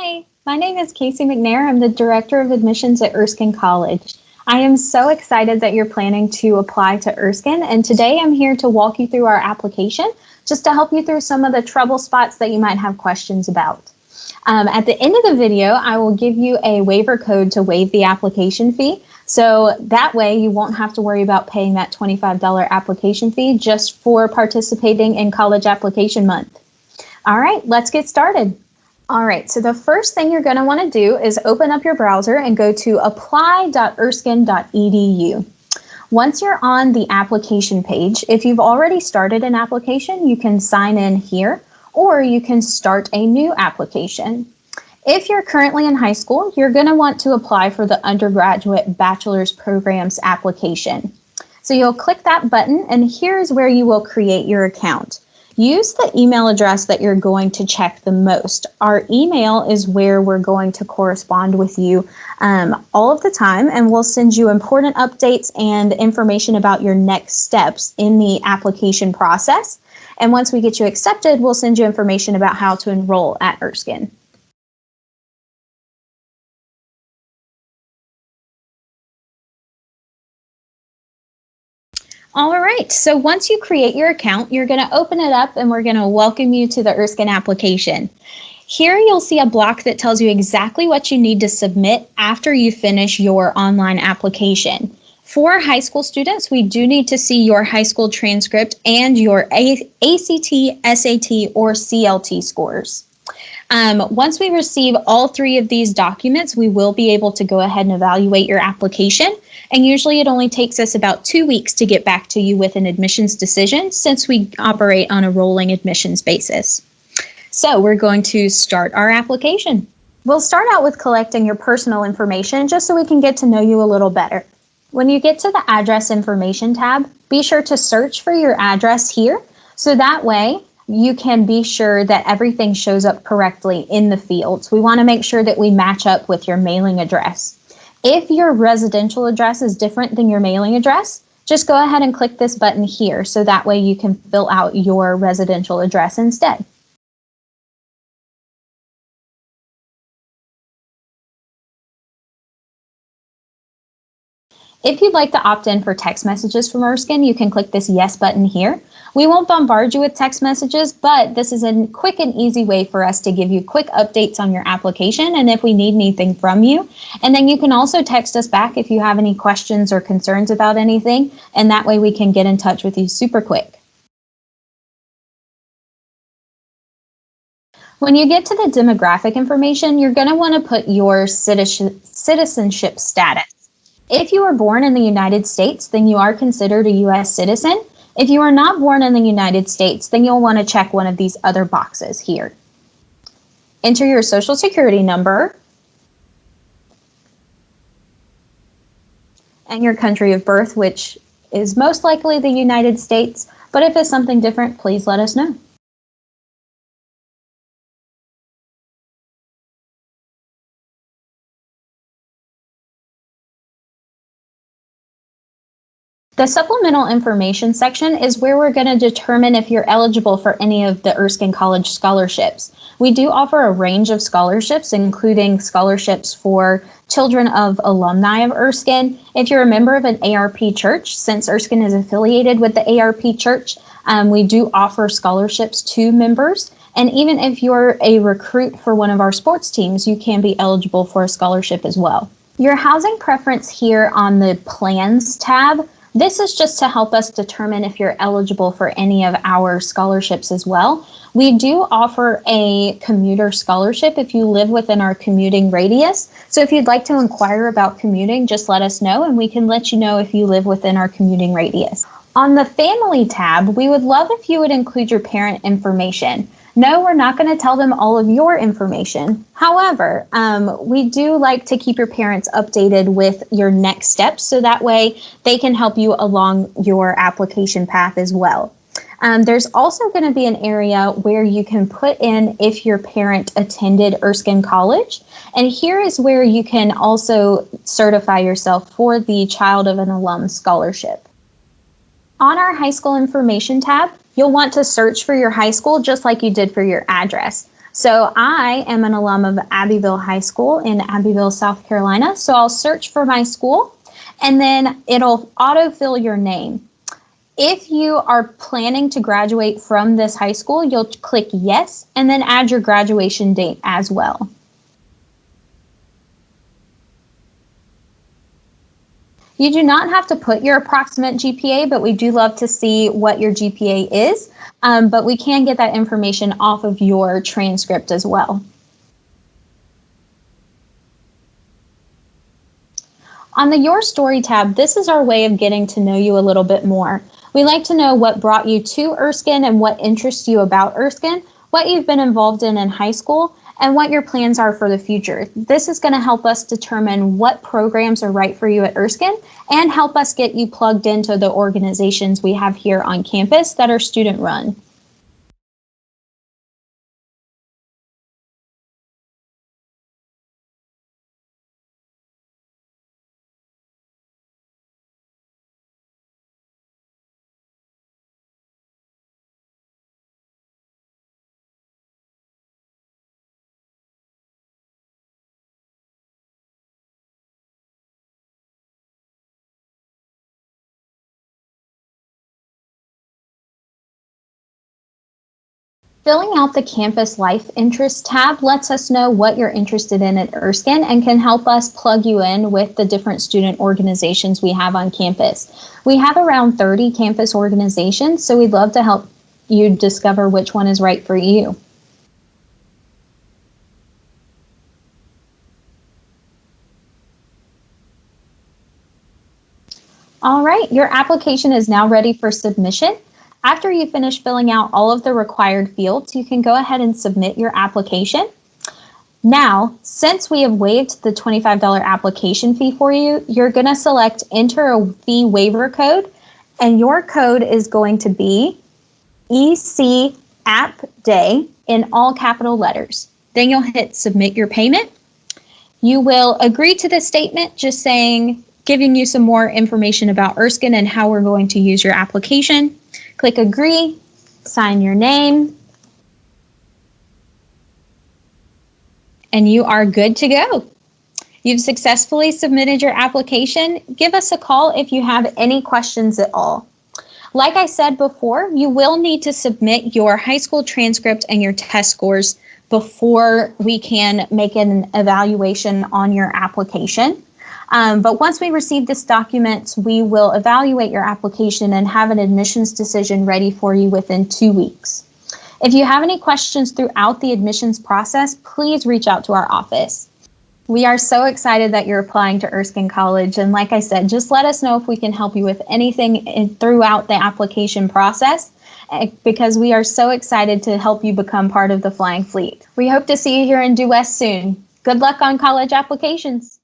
Hi, my name is Casey McNair. I'm the Director of Admissions at Erskine College. I am so excited that you're planning to apply to Erskine, and today I'm here to walk you through our application just to help you through some of the trouble spots that you might have questions about. At the end of the video, I will give you a waiver code to waive the application fee. So that way you won't have to worry about paying that $25 application fee just for participating in College Application Month. All right, let's get started. All right, so the first thing you're going to want to do is open up your browser and go to apply.erskine.edu. Once you're on the application page, if you've already started an application, you can sign in here, or you can start a new application. If you're currently in high school, you're going to want to apply for the undergraduate bachelor's programs application. So you'll click that button, and here's where you will create your account. Use the email address that you're going to check the most. Our email is where we're going to correspond with you all of the time, and we'll send you important updates and information about your next steps in the application process. And once we get you accepted, we'll send you information about how to enroll at Erskine. All right, so once you create your account, you're going to open it up and we're going to welcome you to the Erskine application. Here you'll see a block that tells you exactly what you need to submit after you finish your online application. For high school students, we do need to see your high school transcript and your ACT, SAT, or CLT scores. Once we receive all three of these documents, we will be able to go ahead and evaluate your application. And usually it only takes us about 2 weeks to get back to you with an admissions decision since we operate on a rolling admissions basis. So we're going to start our application. We'll start out with collecting your personal information just so we can get to know you a little better. When you get to the address information tab, be sure to search for your address here so that way you can be sure that everything shows up correctly in the fields. We want to make sure that we match up with your mailing address. If your residential address is different than your mailing address, just go ahead and click this button here so that way you can fill out your residential address instead. If you'd like to opt in for text messages from Erskine, you can click this yes button here. We won't bombard you with text messages, but this is a quick and easy way for us to give you quick updates on your application and if we need anything from you. And then you can also text us back if you have any questions or concerns about anything, and that way we can get in touch with you super quick. When you get to the demographic information, you're going to want to put your citizenship status. If you were born in the United States, then you are considered a U.S. citizen. If you are not born in the United States, then you'll want to check one of these other boxes here. Enter your Social Security number and your country of birth, which is most likely the United States, but if it's something different, please let us know. The supplemental information section is where we're going to determine if you're eligible for any of the Erskine College scholarships. We do offer a range of scholarships, including scholarships for children of alumni of Erskine. If you're a member of an ARP church, since Erskine is affiliated with the ARP church, we do offer scholarships to members. And even if you're a recruit for one of our sports teams, you can be eligible for a scholarship as well. Your housing preference here on the Plans tab, this is just to help us determine if you're eligible for any of our scholarships as well. We do offer a commuter scholarship if you live within our commuting radius. So if you'd like to inquire about commuting, just let us know and we can let you know if you live within our commuting radius. On the Family tab, we would love if you would include your parent information. No, we're not going to tell them all of your information. However, we do like to keep your parents updated with your next steps so that way they can help you along your application path as well. There's also going to be an area where you can put in if your parent attended Erskine College. And here is where you can also certify yourself for the Child of an Alum Scholarship. On our high school information tab, you'll want to search for your high school just like you did for your address. So I am an alum of Abbeville High School in Abbeville, South Carolina. So I'll search for my school and then it'll autofill your name. If you are planning to graduate from this high school, you'll click yes and then add your graduation date as well. You do not have to put your approximate GPA, but we do love to see what your GPA is. But we can get that information off of your transcript as well. On the Your Story tab, this is our way of getting to know you a little bit more. We like to know what brought you to Erskine and what interests you about Erskine, what you've been involved in high school, and what your plans are for the future. This is going to help us determine what programs are right for you at Erskine and help us get you plugged into the organizations we have here on campus that are student run. Filling out the Campus Life Interest tab lets us know what you're interested in at Erskine and can help us plug you in with the different student organizations we have on campus. We have around 30 campus organizations, so we'd love to help you discover which one is right for you. All right, your application is now ready for submission. After you finish filling out all of the required fields, you can go ahead and submit your application. Now, since we have waived the $25 application fee for you, you're going to select enter a fee waiver code, and your code is going to be EC App Day in all capital letters. Then you'll hit submit your payment. You will agree to the statement just saying, giving you some more information about Erskine and how we're going to use your application. Click agree, sign your name, and you are good to go. You've successfully submitted your application. Give us a call if you have any questions at all. Like I said before, you will need to submit your high school transcript and your test scores before we can make an evaluation on your application. But once we receive this document, we will evaluate your application and have an admissions decision ready for you within 2 weeks. If you have any questions throughout the admissions process, please reach out to our office. We are so excited that you're applying to Erskine College. And like I said, just let us know if we can help you with anything throughout the application process, because we are so excited to help you become part of the Flying Fleet. We hope to see you here in Due West soon. Good luck on college applications.